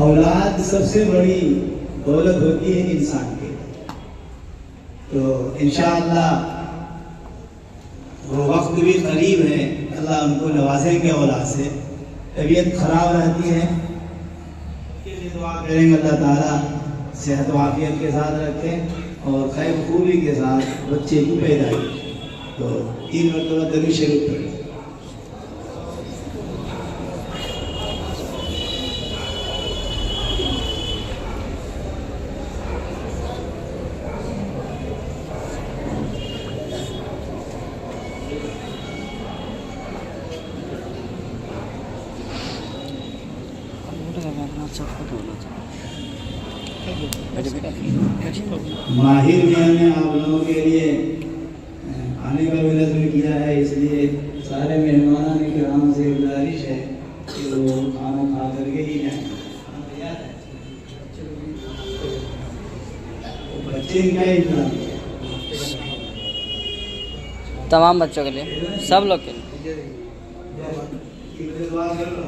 औलाद सबसे बड़ी दौलत होती है इंसान की। तो इंशाअल्लाह वो वक्त भी करीब है, अल्लाह उनको नवाजेंगे औलाद से। तबीयत खराब रहती है, दुआ करेंगे अल्लाह ताला सेहत व आफियत के साथ रखें और खैर खूबी के साथ बच्चे की पैदाइश। तो 3 मरतबा दरूद शरीफ पढ़ें। माहिर मियां ने आप लोगों के लिए खाने का भी नज़र किया है, इसलिए सारे मेहमानों ने किराम से गुजारिश है कि वो खाना खा करके ही जाएं। बच्चे क्या इतना तमाम बच्चों के लिए, सब लोग के लिए। दुआ कर लो।